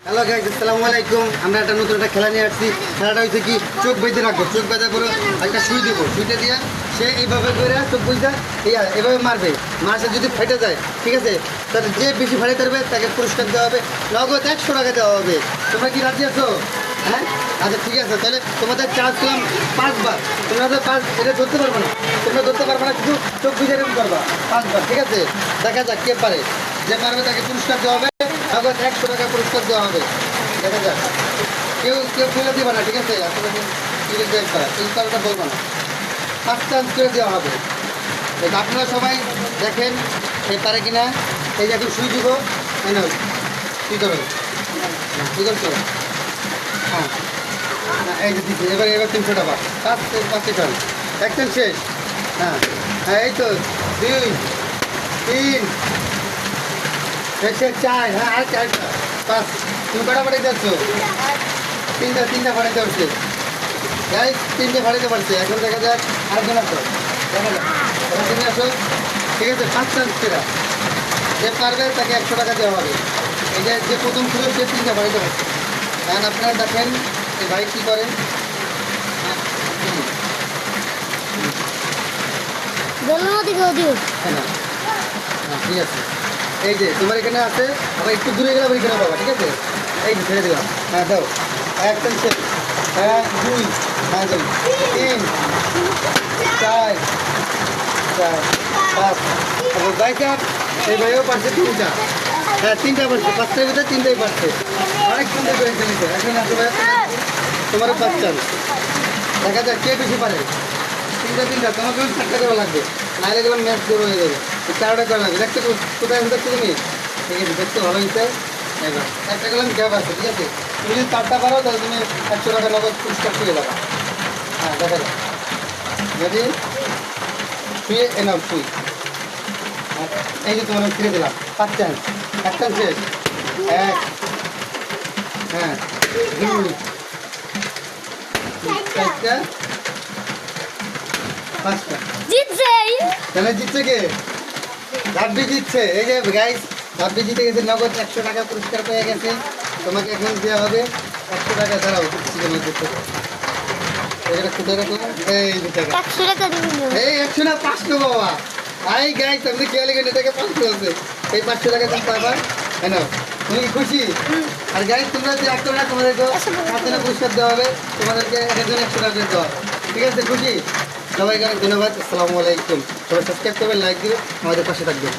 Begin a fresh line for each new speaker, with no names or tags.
Hello guys, আসসালামু আলাইকুম। আমরা একটা নতুন একটা খেলা নিয়ে আসছি। খেলাটা হচ্ছে কি, চোখ বেঁধে রাখবো। চোখ বেঁধে পরে একটা সুই দেবো। সুইটা দিয়ে সে এইভাবে করে চোখ বুঝতে এভাবে মারবে। মারছে যদি ফেটে যায়, ঠিক আছে, তাহলে যে বেশি ফাটাতে পারবে তাকে পুরস্কার দেওয়া হবে, নগদ 100 টাকা দেওয়া হবে। তোমরা কি রাজি আছো? হ্যাঁ, আচ্ছা ঠিক আছে। তাহলে তোমাদের চার্জ করলাম 5 বার। তোমরা তো 5 এটা ধরতে পারবে না, তোমরা ধরতে পারবে না, শুধু চোখ বুঝে করবা 5 বার, ঠিক আছে? দেখা যাক কে পারে। যে পারবে তাকে পুরস্কার দেওয়া হবে, নগদ 100 টাকা পুরস্কার দেওয়া হবে। দেখা যাক। কেউ কেউ ফেলে দেবে না, ঠিক আছে? আসলে এই কারণটা বলবো না, ফার্স্ট চান্স করে দেওয়া হবে। আপনারা সবাই দেখেন সে পারে কিনা। এই যে এখন সুই দিব, কী করো, কী করছো? হ্যাঁ, এই যে দিচ্ছি। এবার 300 টাকা, 5 টাকা একদম শেষ। হ্যাঁ হ্যাঁ, এই তো 2 3 4, হ্যাঁ আর 4টা 5। তুমি কটা বাড়িতে যাচ্ছ? তিনটা বাড়িতে পারছে। গাই 3টে বাড়িতে পারছে। এখন দেখা যাক আরেকজন আসো, দেখা যাক তুমি আসো, ঠিক আছে? 5 চান্স করে যে পারবে তাকে 100 টাকা দেওয়া হবে। এই যে প্রথম ছিল সে 3টে বাড়িতে পারছে। কারণ আপনারা দেখেন এই ভাই কী করেন। হ্যাঁ না, হ্যাঁ ঠিক আছে। এই যে তোমার এখানে আছে, আবার একটু দূরে গেলে আবার এখানে পাবা, ঠিক আছে? এই যে ছেড়ে দিলাম। হ্যাঁ দাও, একদম শেষ। 1 2, হ্যাঁ 2 3 4 5। তারপর বাইটা এই ভাইও পারছে 3টা। হ্যাঁ 3টা পারছে, 5টার ভিতরে 3টাই পারছে। অনেক সুন্দর করে খেলেছে। এখন আসলে তোমারও 5 চান্স। দেখা যাক কে বেশি পারে। 3টা তোমাকে 4টা করা লাগবে, নাইলে গেলাম ম্যাচ শুরু হয়ে যাবে। 4টা করা লাগবে। দেখতে কোথায় দেখছো তুমি? ঠিক আছে, দেখতে ভালো হয়েছে। এবার একটা গেলাম গ্যাপ আছে, ঠিক আছে? তুমি যদি 4টা পারো তাহলে তুমি 100 টাকা নগদ পুরস্কার পেয়ে যাবা। হ্যাঁ দেখা যাক। যদি শুয়ে এনাও শুই, এই যে তোমার ফিরে দিলাম 5 চান্স। একটা শেষ। 1, হ্যাঁ 2, 4টা 5টা। তাহলে জিতছে কে? রাব্বি জিতছে। এই যে গাইস, রাব্বি জিতে গেছে, নগদ 100 টাকা পুরস্কার পেয়ে গেছে। তোমাকে এখন দেওয়া হবে 100 টাকা। দাঁড়াও, এখানে কোথায় রাখো? এই যে টাকা, এই 100 না 500 বাবা। আই গাইস, আমি খেয়াল করি এটাকে 500 আছে। এই 500 টাকা তুমি পাবা। হ্যাঁ, তুমি কি খুশি? আর গাইস, তোমরা যে একটা না, তোমাদেরকে 5 টাকা পুরস্কার দেওয়া হবে। তোমাদেরকে একজন 100 টাকা করে দেওয়া হবে, ঠিক আছে? খুশি? সবাইকে অনেক ধন্যবাদ। আসসালামু আলাইকুম। সবাই সাবস্ক্রাইব করবেন, লাইক দিবেন, আমাদের পাশে থাকবেন।